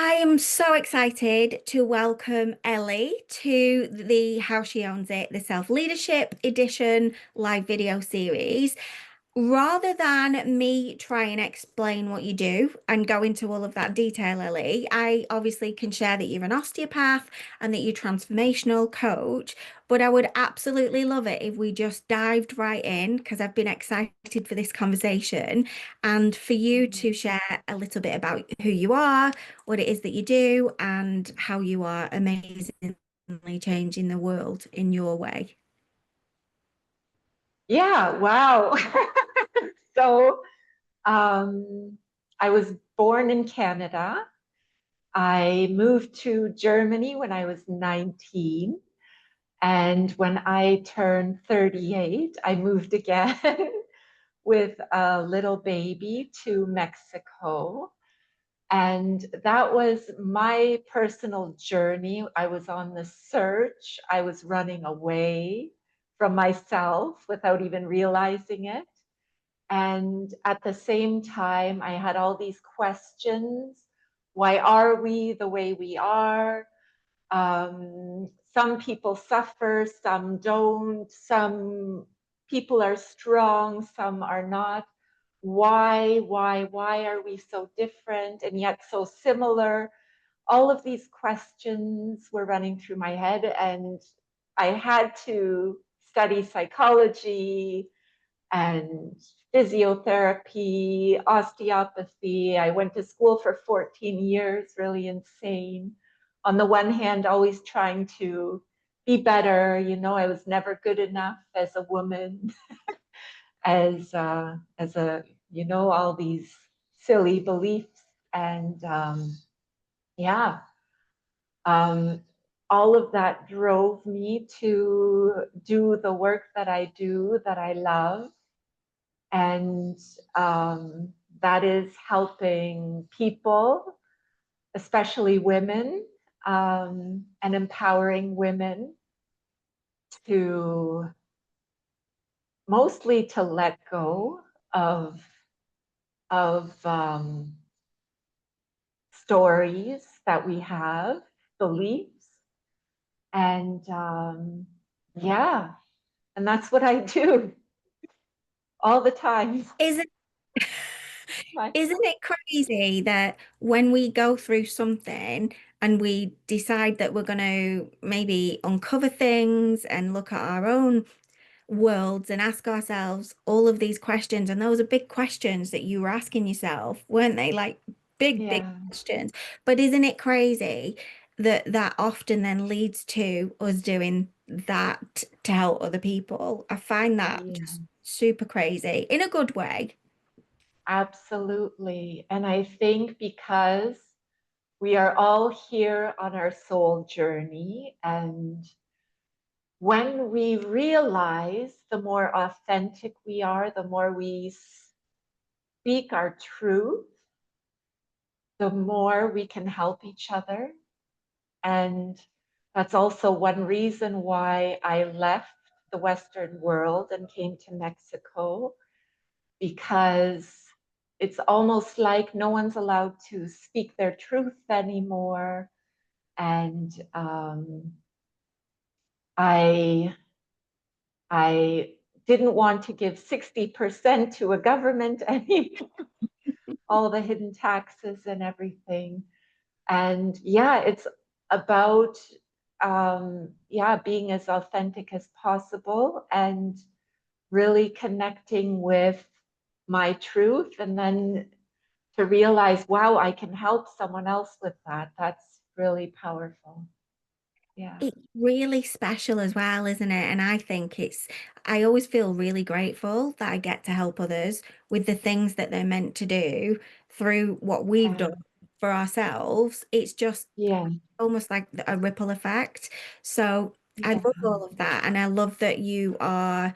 I am so excited to welcome Ellie to the How She Owns It, the Self-Leadership Edition live video series. Rather than me try and explain what you do and go into all of that detail, Ellie, I obviously can share that you're an osteopath and that you're transformational coach, but I would absolutely love it if we just dived right in because I've been excited for this conversation and for you to share a little bit about who you are, what it is that you do, and how you are amazingly changing the world in your way. Yeah, wow. So, um, I was born in Canada. I moved to Germany when I was 19. And when I turned 38, I moved again with a little baby to Mexico. And that was my personal journey. I was on the search, I was running away from myself without even realizing it. And at the same time, I had all these questions. Why are we the way we are? Some people suffer, some don't. Some people are strong, some are not. Why are we so different and yet so similar? All of these questions were running through my head, and I had to study psychology and physiotherapy, osteopathy. I went to school for 14 years, really insane. On the one hand, always trying to be better. I was never good enough as a woman, as a, all these silly beliefs. And yeah, um, all of that drove me to do the work that I do, that I love, and that is helping people, especially women, and empowering women to mostly to let go of of stories that we have, beliefs, and yeah, and that's what I do all the time. Isn't Isn't it crazy that when we go through something and we decide that we're going to maybe uncover things and look at our own worlds and ask ourselves all of these questions, and those are big questions that you were asking yourself, weren't they? Like big Yeah, questions. But isn't it crazy that that often then leads to us doing that to help other people? I find that yeah. just super crazy in a good way. Absolutely. And I think because we are all here on our soul journey, and when we realize the more authentic we are, the more we speak our truth, the more we can help each other. And that's also one reason why I left the Western world and came to Mexico, because it's almost like no one's allowed to speak their truth anymore. And I I didn't want to give 60% to a government anymore, all the hidden taxes and everything. And yeah, it's about yeah, being as authentic as possible and really connecting with my truth, and then to realize, wow, I can help someone else with that. That's really powerful. Yeah. It's really special as well, isn't it? And I think I always feel really grateful that I get to help others with the things that they're meant to do through what we've Yeah. done for ourselves. It's just Yeah. almost like a ripple effect. So I Yeah. love all of that. And I love that you on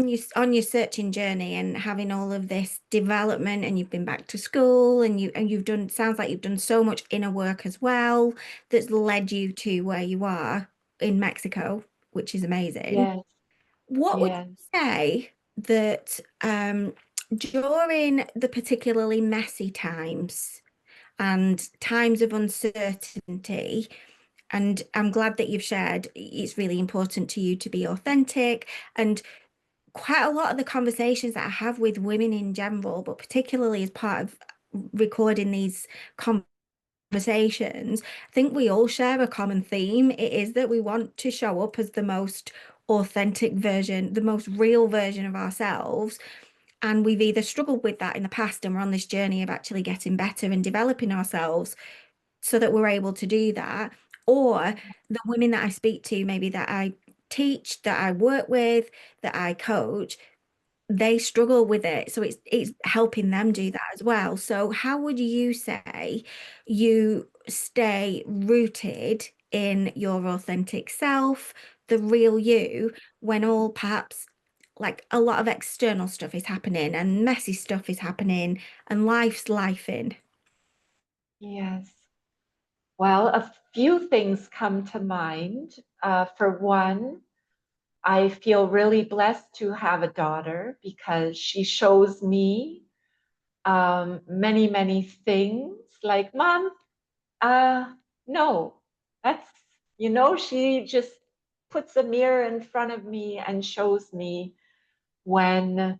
your searching journey and having all of this development, and you've been back to school and you've done, sounds like you've done so much inner work as well that's led you to where you are in Mexico, which is amazing. Yes. What would Yes. you say that during the particularly messy times and times of uncertainty, and I'm glad that you've shared it's really important to you to be authentic. And quite a lot of the conversations that I have with women in general, but particularly as part of recording these conversations, I think we all share a common theme. It is that we want to show up as the most authentic version, the most real version of ourselves. And we've either struggled with that in the past and we're on this journey of actually getting better and developing ourselves so that we're able to do that. Or the women that I speak to, maybe that I teach, that I work with, that I coach, they struggle with it. So it's helping them do that as well. So how would you say you stay rooted in your authentic self, the real you, when all perhaps like a lot of external stuff is happening and messy stuff is happening and life's lifing? Yes. Well, a few things come to mind. For one, I feel really blessed to have a daughter because she shows me many, many things like, Mom, uh, no, that's, she just puts a mirror in front of me and shows me when,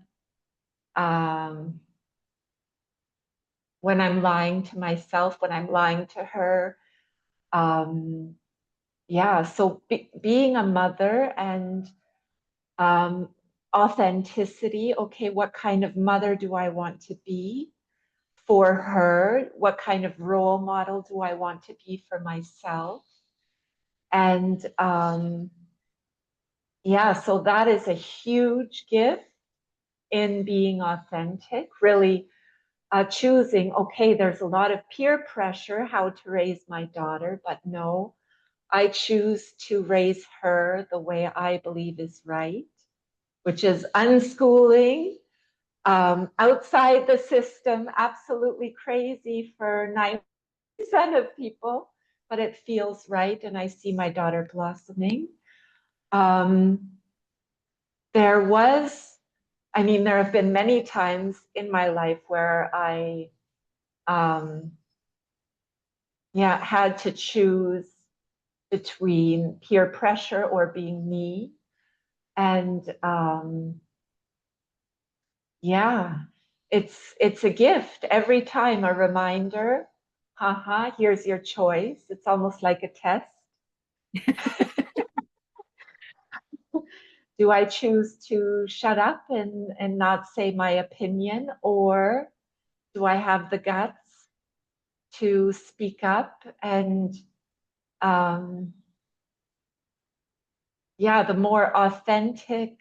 um, when I'm lying to myself, when I'm lying to her. Um, yeah, so being a mother and um, authenticity. Okay, what kind of mother do I want to be for her? What kind of role model do I want to be for myself? And yeah, so that is a huge gift in being authentic, really choosing, okay, there's a lot of peer pressure how to raise my daughter, but no, I choose to raise her the way I believe is right, which is unschooling, outside the system, absolutely crazy for 90% of people, but it feels right. And I see my daughter blossoming. Um, there was, there have been many times in my life where I, um, yeah, had to choose between peer pressure or being me. And yeah, it's a gift every time, a reminder. Haha, here's your choice. It's almost like a test. Do I choose to shut up and not say my opinion, or do I have the guts to speak up? And um, yeah, the more authentic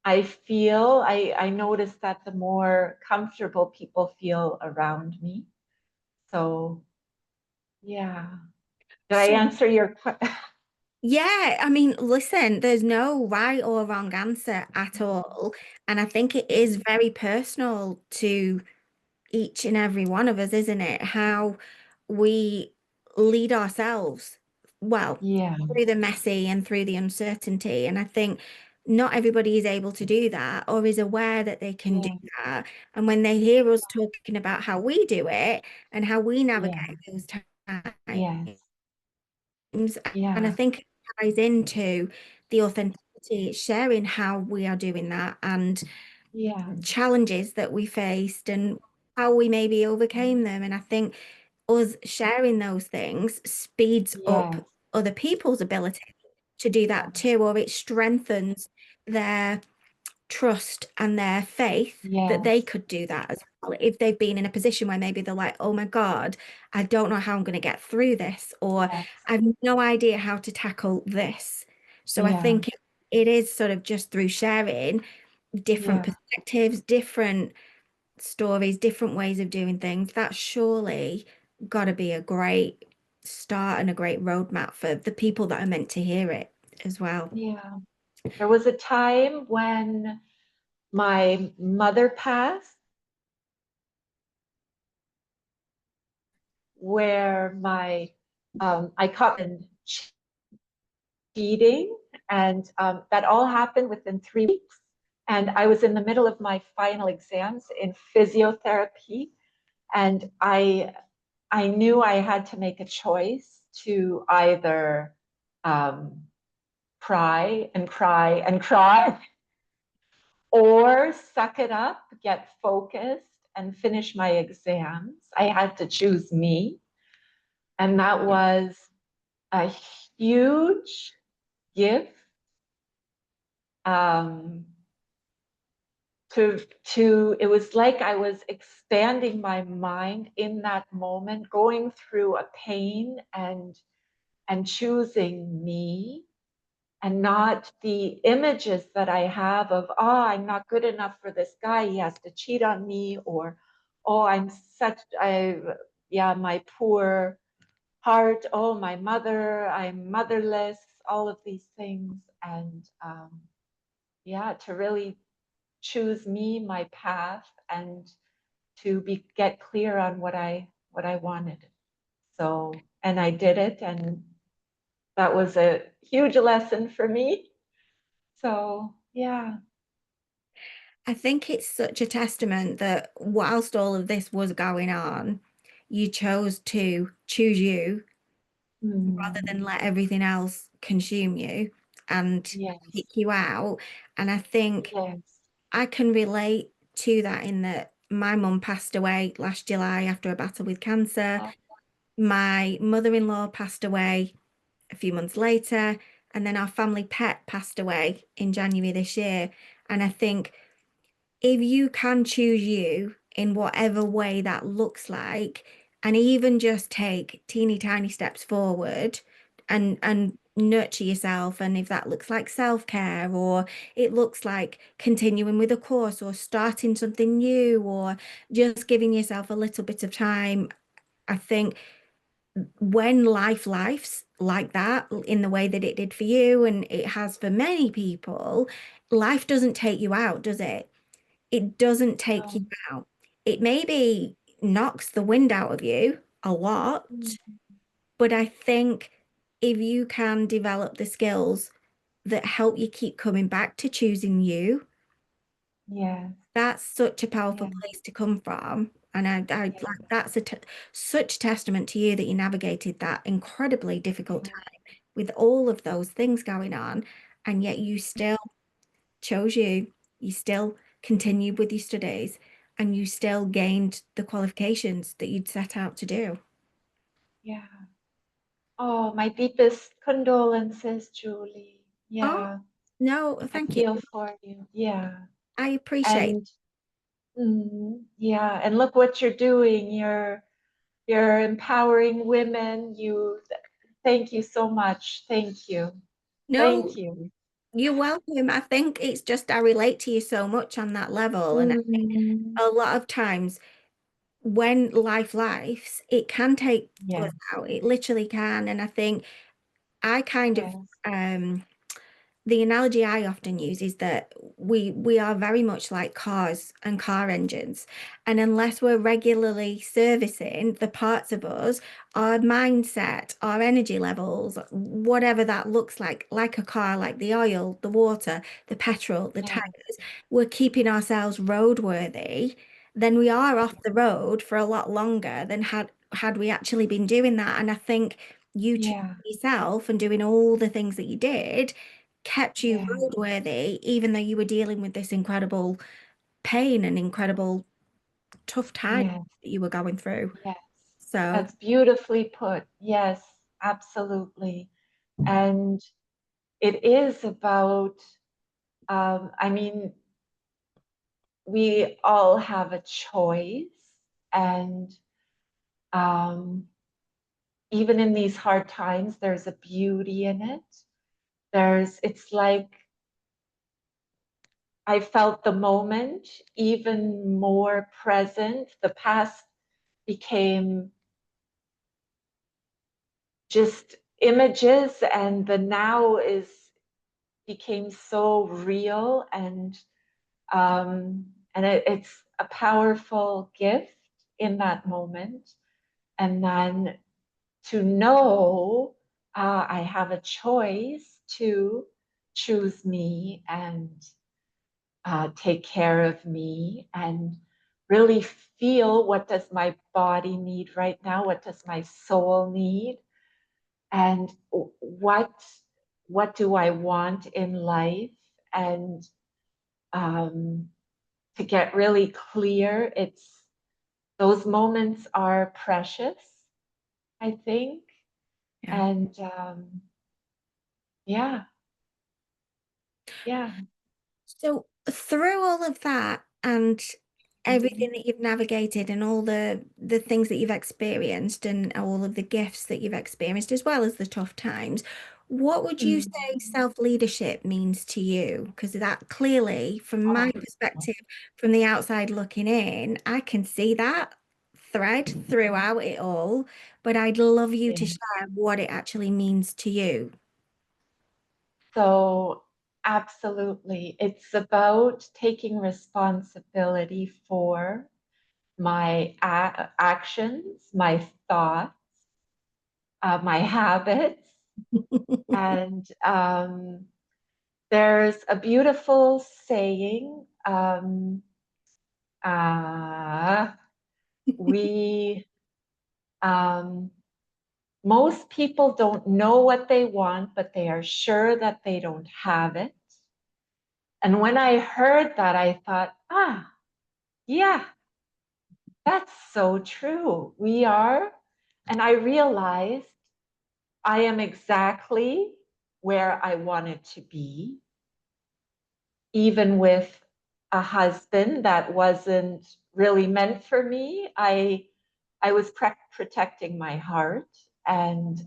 I feel, I notice that the more comfortable people feel around me. So yeah. Did I So answer your question? yeah, I mean, listen, there's no right or wrong answer at all. And I think it is very personal to each and every one of us, isn't it? How we lead ourselves, well, Yeah, through the messy and through the uncertainty. And I think not everybody is able to do that or is aware that they can do yeah, that. And when they hear us talking about how we do it and how we yeah, navigate those times, yes, and I yeah, think it ties into the authenticity, sharing how we are doing that and yeah, challenges that we faced and how we maybe overcame them. And I think us sharing those things speeds up yes, other people's ability to do that too, or it strengthens their trust and their faith that they yes, could do that as well. If they've been in a position where maybe they're like, oh my God, I don't know how I'm going to get through this, or yes, I've no idea how to tackle this. So I yeah, think it is sort of just through sharing different yeah, perspectives, different stories, different ways of doing things. That's surely got to be a great start and a great roadmap for the people that are meant to hear it as well. yeah. There was a time when my mother passed where I caught him cheating, and that all happened within 3 weeks. And I was in the middle of my final exams in physiotherapy, and I knew I had to make a choice to either um, cry and cry and cry, or suck it up, get focused, and finish my exams. I had to choose me. And that was a huge gift um, it was like I was expanding my mind in that moment, going through a pain and choosing me, and not the images that I have of, oh, I'm not good enough for this guy, he has to cheat on me, or oh, yeah, my poor heart, oh, my mother, I'm motherless, all of these things. And yeah, to really choose me, my path, and to get clear on what I wanted. So, and I did it, and that was a huge lesson for me. So, yeah. I think it's such a testament that whilst all of this was going on, you chose to choose you rather than Mm, let everything else consume you and yes, kick you out. And I think yes. I can relate to that in that my mum passed away last July after a battle with cancer. Oh, My mother-in-law passed away a few months later, and then our family pet passed away in January this year. And I think if you can choose you in whatever way that looks like, and even just take teeny tiny steps forward and nurture yourself, and if that looks like self-care, or it looks like continuing with a course or starting something new, or just giving yourself a little bit of time, I think when life's like that in the way that it did for you and it has for many people, life doesn't take you out, does it? It doesn't take you no. out. It maybe knocks the wind out of you a Mm, lot, but I think if you can develop the skills that help you keep coming back to choosing you, yes, that's such a powerful yes, place to come from. And I like yes, that's such testament to you that you navigated that incredibly difficult yes, time with all of those things going on, and yet you still chose you. You still continued with your studies and you still gained the qualifications that you'd set out to do. yeah. Oh, my deepest condolences, Julie. Oh, Yeah, no, I thank you. feel for you. Yeah. I appreciate. And yeah, and look what you're doing. You're empowering women. Thank you so much. Thank you. No, Thank you. you're welcome. I think it's just I relate to you so much on that level. And Mm, a lot of times when life's, it can take us yes, out. It literally can. And I think I kind of yes, um the analogy I often use is that we are very much like cars and car engines. And unless we're regularly servicing the parts of us, our mindset, our energy levels, whatever that looks like a car, like the oil, the water, the petrol, the yes, tires, we're keeping ourselves roadworthy, then we are off the road for a lot longer than had we actually been doing that. And I think you choosing yeah, yourself and doing all the things that you did kept you yeah, roadworthy, even though you were dealing with this incredible pain and incredible tough time yes, that you were going through. yes. So, That's beautifully put. Yes, absolutely. And it is about, I mean, we all have a choice, and um, even in these hard times, there's a beauty in it. It's like I felt the moment even more present. The past became just images, and the now is became so real, and it's a powerful gift in that moment. And then to know I have a choice to choose me, and take care of me and really feel, what does my body need right now? What does my soul need? And what do I want in life? And um, to get really clear, those moments are precious, I think. Yeah. And yeah, yeah. So through all of that and everything Mhm. that you've navigated and all the things that you've experienced and all of the gifts that you've experienced as well as the tough times, what would you say Mhm. self-leadership means to you? Because that clearly, from my Oh, perspective, from the outside looking in, I can see that thread throughout it all, but I'd love you to yeah. share what it actually means to you. So, absolutely. It's about taking responsibility for my actions, my thoughts, my habits. And there's a beautiful saying, uh, we, um, most people don't know what they want, but they are sure that they don't have it. And when I heard that, I thought, yeah, that's so true. We are. And I realized I am exactly where I wanted to be, even with a husband that wasn't really meant for me. I was protecting my heart. And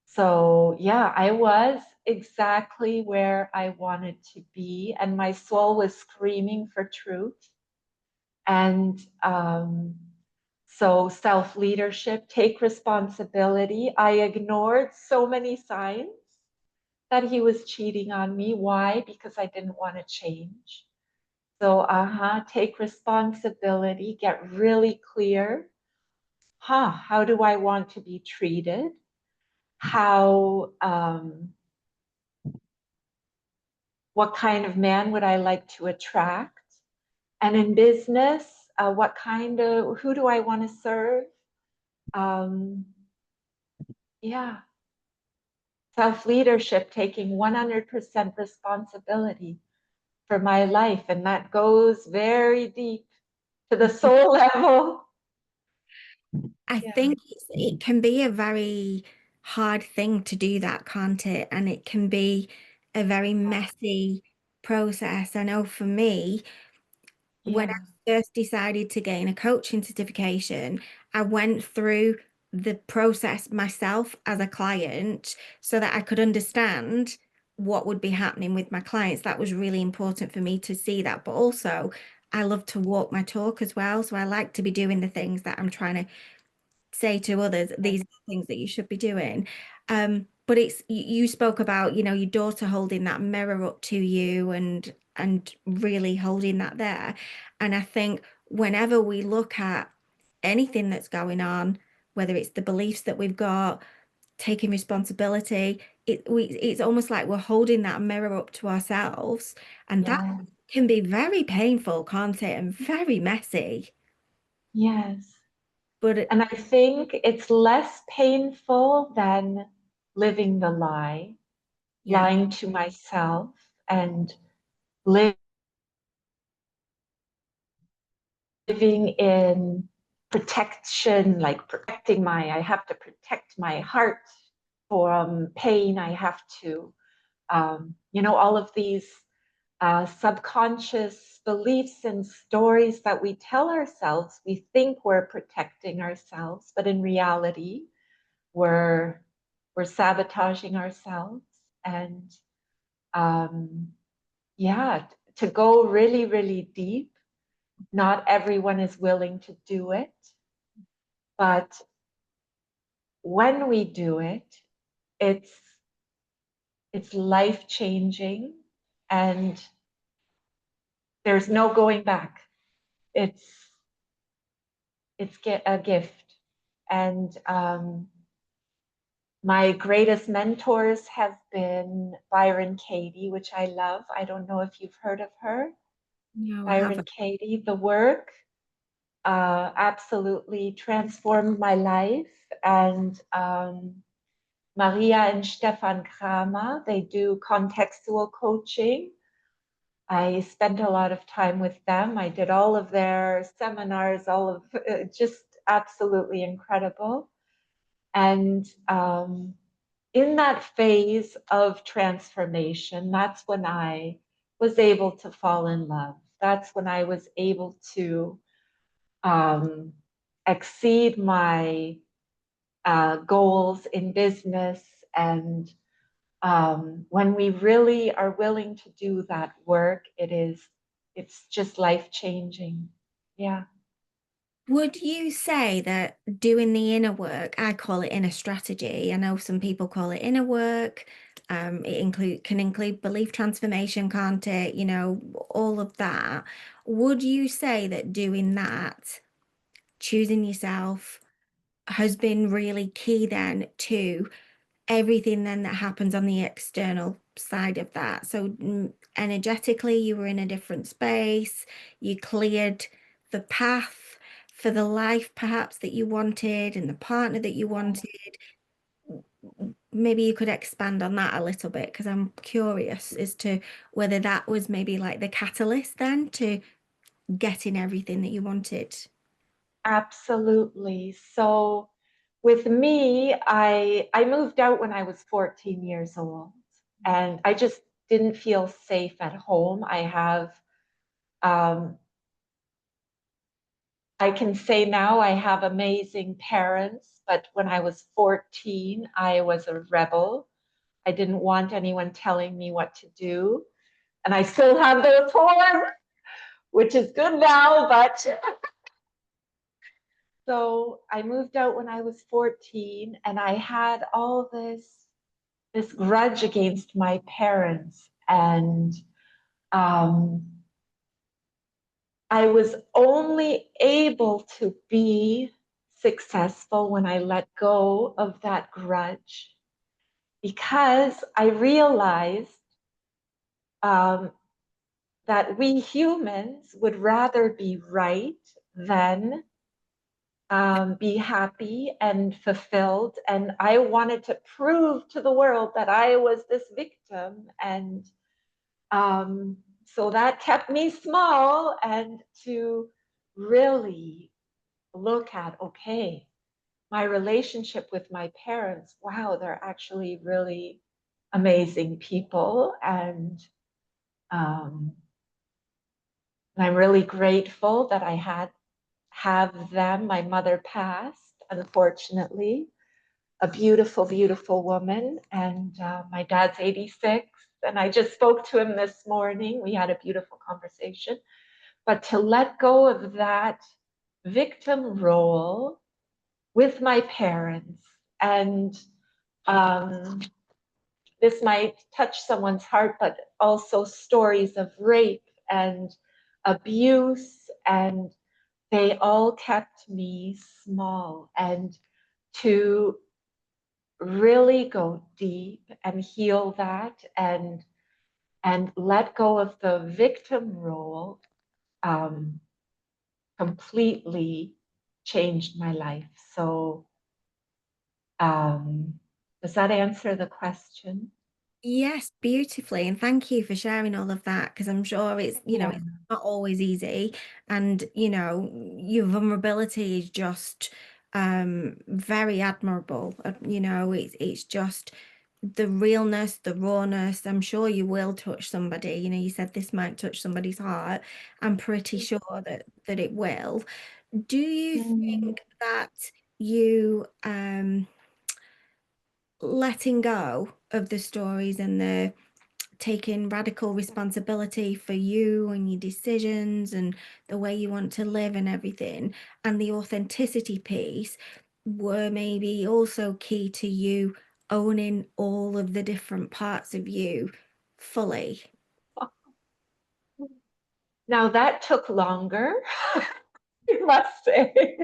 so, yeah, I was exactly where I wanted to be. And my soul was screaming for truth. And so, self leadership, take responsibility. I ignored so many signs that he was cheating on me. Why? Because I didn't want to change. So, take responsibility, get really clear. How do I want to be treated? How, what kind of man would I like to attract? And in business, who do I want to serve? Um, yeah, self leadership, taking 100% responsibility for my life. And that goes very deep to the soul level. I Yeah. think it can be a very hard thing to do that, can't it? And it can be a very messy process. I know for me, when I Yeah. first decided to gain a coaching certification, I went through the process myself as a client so that I could understand what would be happening with my clients. That was really important for me to see that. But also, I love to walk my talk as well. So I like to be doing the things that I'm trying to say to others, these are the things that you should be doing. But you spoke about, your daughter holding that mirror up to you and really holding that there. And I think whenever we look at anything that's going on, whether it's the beliefs that we've got, taking responsibility, it's almost like we're holding that mirror up to ourselves. And that Yeah. can be very painful, can't it? And very messy. Yes. But it, And I think it's less painful than living the lie, yeah, lying to myself and living in protection, like I have to protect my heart from pain. I have to, all of these subconscious beliefs and stories that we tell ourselves. We think we're protecting ourselves, but in reality, we're we're sabotaging ourselves. And um, yeah, to go really, really deep. Not everyone is willing to do it, but when we do it, it's it's life changing, and there's no going back. It's it's get a gift, and My greatest mentors have been Byron Katie, which I love. I don't know if you've heard of her. No, I Byron haven't. Katie, the work absolutely transformed my life. And Maria and Stefan Kramer, they do contextual coaching. I spent a lot of time with them. I did all of their seminars, all of just absolutely incredible. And in that phase of transformation, that's when I was able to fall in love. That's when I was able to um, exceed my goals in business. And when we really are willing to do that work, it's just life changing. Yeah. Would you say that doing the inner work, I call it inner strategy. I know some people call it inner work. Can include belief transformation, can't it? You know, all of that. Would you say that doing that, choosing yourself, has been really key then to everything then that happens on the external side of that? So energetically, you were in a different space, you cleared the path for the life perhaps that you wanted and the partner that you wanted. Maybe you could expand on that a little bit because I'm curious as to whether that was maybe like the catalyst then to getting everything that you wanted. Absolutely. So with me, I moved out when I was 14 years old, and I just didn't feel safe at home. Um, I can say now I have amazing parents, but when I was 14, I was a rebel. I didn't want anyone telling me what to do. And I still have those horns, which is good now, but so I moved out when I was 14 and I had all this grudge against my parents. And um, I was only able to be successful when I let go of that grudge because I realized um, that we humans would rather be right than be happy and fulfilled. And I wanted to prove to the world that I was this victim. And so that kept me small and to really look at, okay, my relationship with my parents, wow, they're actually really amazing people. And um, I'm really grateful that I have them. My mother passed, unfortunately, a beautiful, beautiful woman. And my dad's 86. And I just spoke to him this morning. We had a beautiful conversation. But to let go of that victim role with my parents, and um, this might touch someone's heart, but also stories of rape and abuse, and they all kept me small. And to really go deep and heal that and let go of the victim role um, completely changed my life. So um, does that answer the question? Yes, beautifully. And thank you for sharing all of that because I'm sure it's, Yeah. it's not always easy. And, your vulnerability is just very admirable. It's just the realness, the rawness. I'm sure you will touch somebody. You said this might touch somebody's heart. I'm pretty sure that it will. Do you Mm. think that you letting go of the stories and the taking radical responsibility for you and your decisions and the way you want to live and everything, and the authenticity piece were maybe also key to you owning all of the different parts of you fully? Now that took longer, I must say,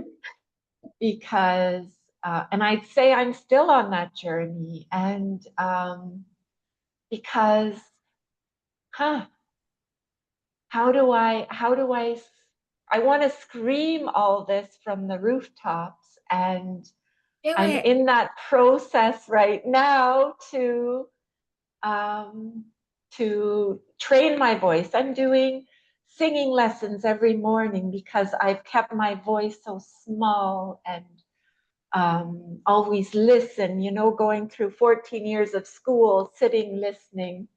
because and I'd say I'm still on that journey. And because, huh, I want to scream all this from the rooftops. And Do I'm it. in that process right now um, to train my voice. I'm doing singing lessons every morning because I've kept my voice so small and always listen, going through 14 years of school, sitting, listening.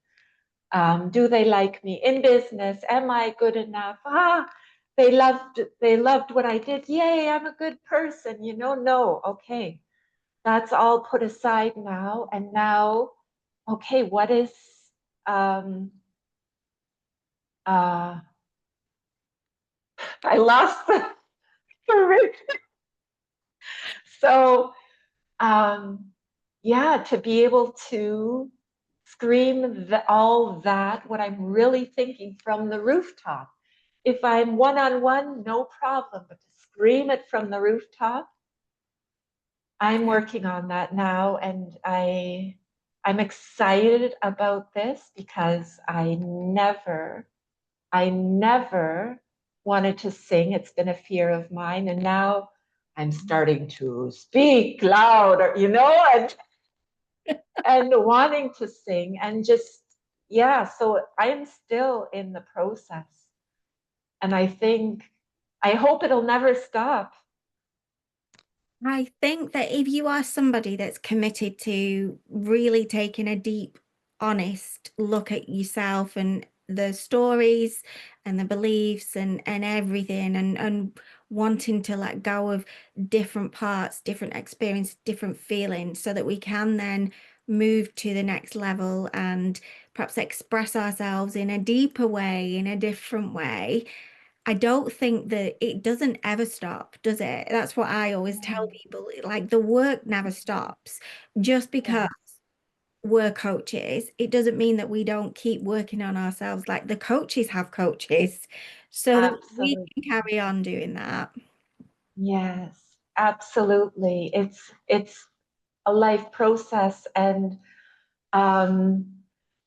Do they like me in business? Am I good enough? They loved what I did. Yay, I'm a good person. No, okay. That's all put aside now. And now, okay, what is um uh I lost the so yeah, to be able to scream all that, what I'm really thinking from the rooftop. If I'm one on one, no problem, but to scream it from the rooftop, I'm working on that now, and I'm excited about this because I never wanted to sing. It's been a fear of mine, and now I'm starting to speak louder, and wanting to sing and just, yeah, so I am still in the process. And I hope it'll never stop. I think that if you are somebody that's committed to really taking a deep, honest look at yourself and the stories and the beliefs and everything and wanting to let go of different parts, different experience, different feelings so that we can then move to the next level and perhaps express ourselves in a deeper way, in a different way. I don't think that it doesn't ever stop, does it? That's what I always tell Yeah, people. Like the work never stops. Just because yeah, we're coaches, it doesn't mean that we don't keep working on ourselves. Like the coaches have coaches, so that we absolutely. can carry on doing that. Yes, absolutely. It's a life process, and um,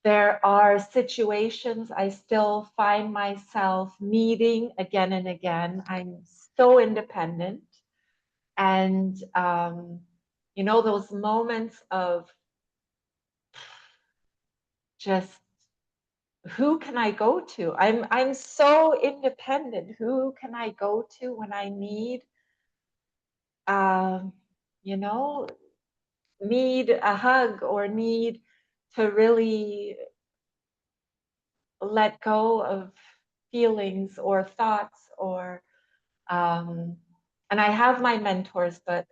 there are situations I still find myself needing again and again. I'm so independent, and those moments of just who can I go to? I'm so independent. Who can I go to when I um, you know, need a hug or need to really let go of feelings or thoughts or um, and I have my mentors, but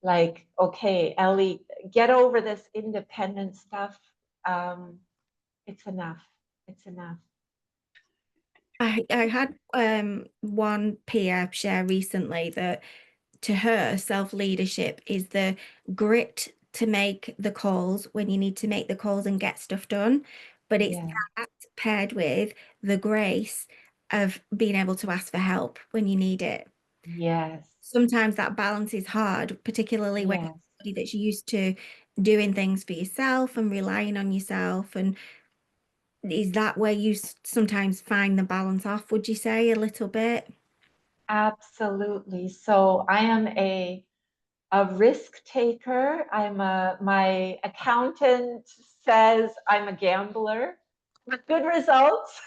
like, okay, Ellie, get over this independent stuff. Um, it's enough. It's enough. I had one peer share recently that to her, self-leadership is the grit to make the calls when you need to make the calls and get stuff done. But it's Yeah. that paired with the grace of being able to ask for help when you need it. Yes. Sometimes that balance is hard, particularly when you're Yes. somebody that's used to doing things for yourself and relying on yourself. And is that where you sometimes find the balance off, would you say, a little bit? Absolutely. So I am a risk taker. My accountant says I'm a gambler with good results.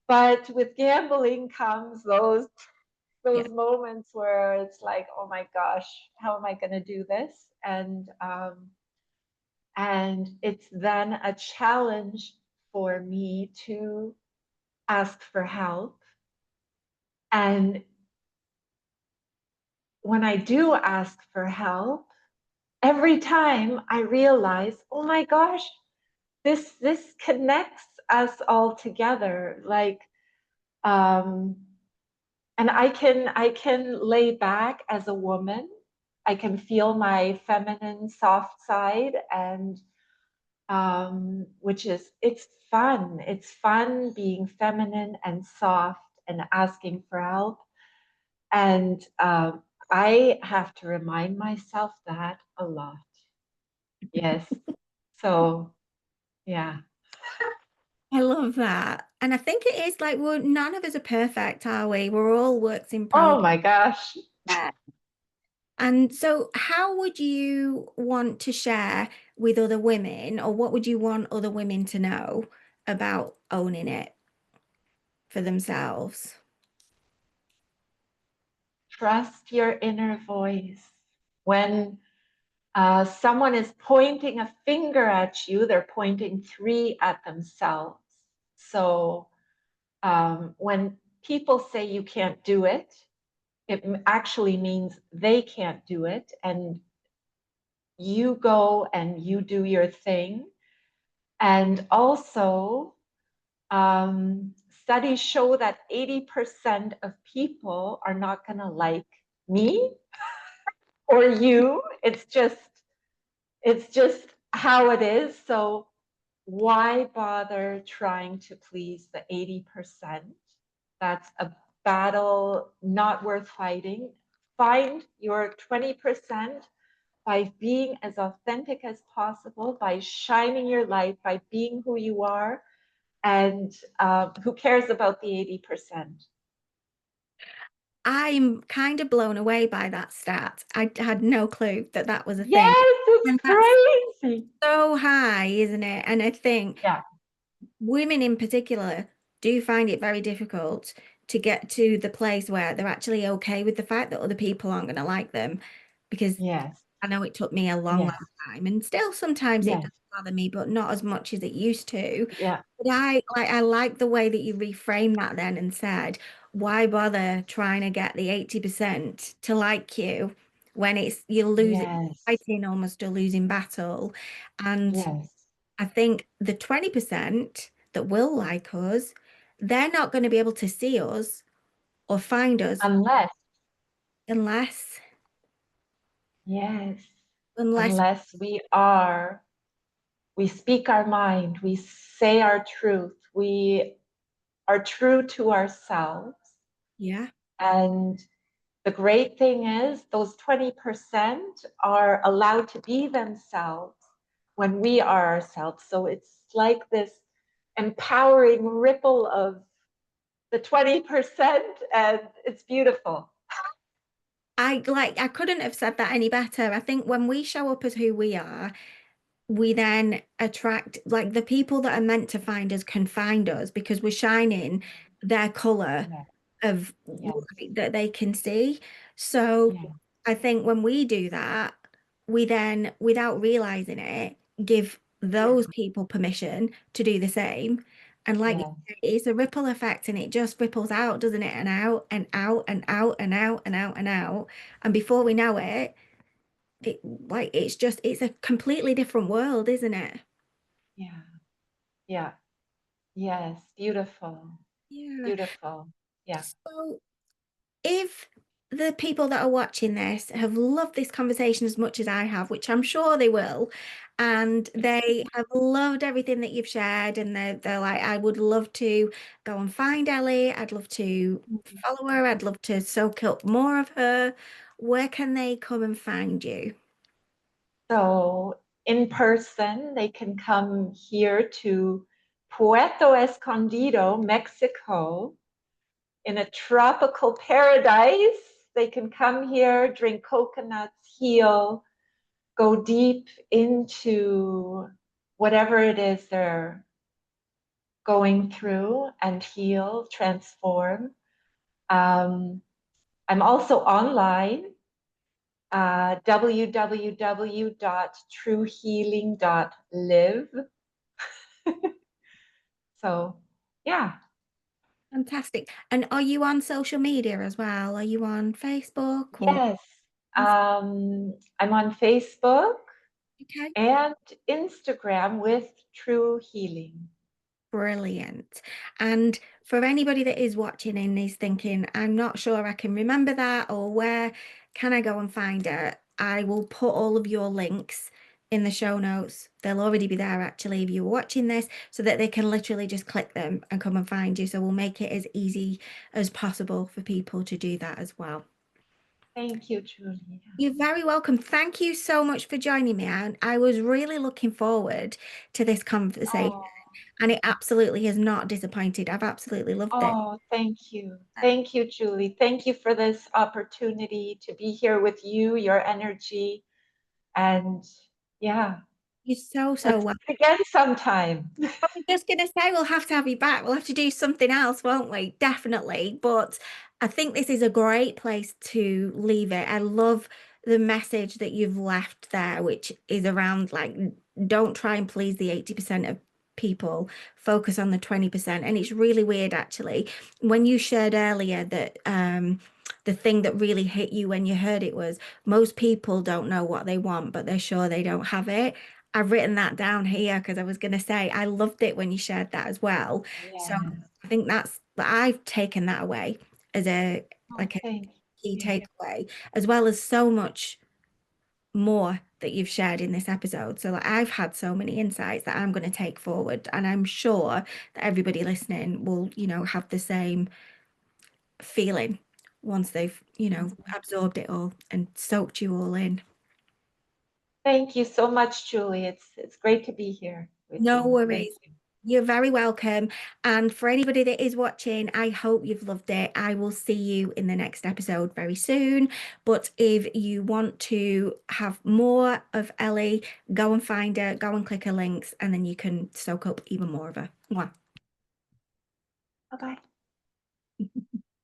But with gambling comes Yeah. those moments where it's like, oh my gosh, how am I going to do this? And it's then a challenge for me to ask for help. And when I do ask for help, every time I realize, oh my gosh, this connects us all together. Like, um, and I can lay back as a woman. I can feel my feminine soft side, and which is it's fun. It's fun being feminine and soft and asking for help. And I have to remind myself that a lot. Yes. So, yeah. I love that. And I think it is like we're none of us are perfect, are we? We're all works in Oh progress. my gosh. And so, how would you want to share with other women, or what would you want other women to know about owning it for themselves? Trust your inner voice. When someone is pointing a finger at you, they're pointing three at themselves. So when people say you can't do it, it actually means they can't do it. And you go and you do your thing. And also, studies show that 80% of people are not going to like me or you. It's just how it is. So why bother trying to please the 80%? That's a battle not worth fighting. Find your 20% by being as authentic as possible, by shining your light, by being who you are, and who cares about the 80%? I'm kind of blown away by that stat. I had no clue that that was a thing. Yes, it's And that's crazy. so high, isn't it? And I think Yeah, women in particular do find it very difficult to get to the place where they're actually okay with the fact that other people aren't going to like them. Because yes, I know it took me a long, long yes, time, and still sometimes it does yes, bother me, but not as much as it used to. yeah, But I like the way that you reframed that then and said, why bother trying to get the 80% to like you when it's you're losing yes, fighting almost a losing battle. And yes. I think the 20% that will like us, they're not going to be able to see us or find us Unless, unless yes, unless unless we speak our mind, we say our truth, we are true to ourselves. yeah. And the great thing is, those 20% are allowed to be themselves when we are ourselves. So it's like this empowering ripple of the 20%, and it's beautiful. I couldn't have said that any better. I think when we show up as who we are, we then attract like the people that are meant to find us can find us because we're shining their color Yeah, of yes, light that they can see. So yeah, I think when we do that, we then, without realizing it, give yeah, those people permission to do the same. And like you yeah, say, it's a ripple effect and it just ripples out, doesn't it? And out and out and out and out and out and out. And before we know it, it's a completely different world, isn't it? yeah, yeah, yes, beautiful, Yeah. beautiful. Yeah. So if the people that are watching this have loved this conversation as much as I have, which I'm sure they will, and they have loved everything that you've shared, and they're like, I would love to go and find Ellie. I'd love to follow her. I'd love to soak up more of her. Where can they come and find you? So in person, they can come here to Puerto Escondido, Mexico, in a tropical paradise. They can come here, drink coconuts, heal, go deep into whatever it is they're going through and heal, transform. Um, I'm also online, www.truehealing.live. So, yeah, Fantastic. And are you on social media as well? Are you on Facebook or yes. I'm on Facebook okay? and Instagram with True Healing. Brilliant. And for anybody that is watching and is thinking, I'm not sure I can remember that or where can I go and find it? I will put all of your links in the show notes. They'll already be there actually if you're watching this so that they can literally just click them and come and find you. So we'll make it as easy as possible for people to do that as well. Thank you, Julia. You're very welcome. Thank you so much for joining me. I was really looking forward to this conversation, Oh, and it absolutely has not disappointed. I've absolutely loved it. oh, thank you. Thank you, Julie. Thank you for this opportunity to be here with you, your energy. And yeah, You're so, so let's welcome. meet again sometime. I was just going to say, we'll have to have you back. We'll have to do something else, won't we? Definitely. But I think this is a great place to leave it. I love the message that you've left there, which is around like, don't try and please the 80% of people, focus on the 20%. And it's really weird, actually. When you shared earlier that the thing that really hit you when you heard it was most people don't know what they want, but they're sure they don't have it. I've written that down here because I was going to say I loved it when you shared that as well. So Yes. I think I've taken that away as a Oh, like a thank key you. takeaway, as well as so much more that you've shared in this episode. So like, I've had so many insights that I'm going to take forward, and I'm sure that everybody listening will, have the same feeling once they've, absorbed it all and soaked you all in. Thank you so much, Julie. It's great to be here with No you. Thank worries. you. You're very welcome. And for anybody that is watching, I hope you've loved it. I will see you in the next episode very soon. But if you want to have more of Ellie, go and find her, go and click her links, and then you can soak up even more of her. Mwah. Bye-bye.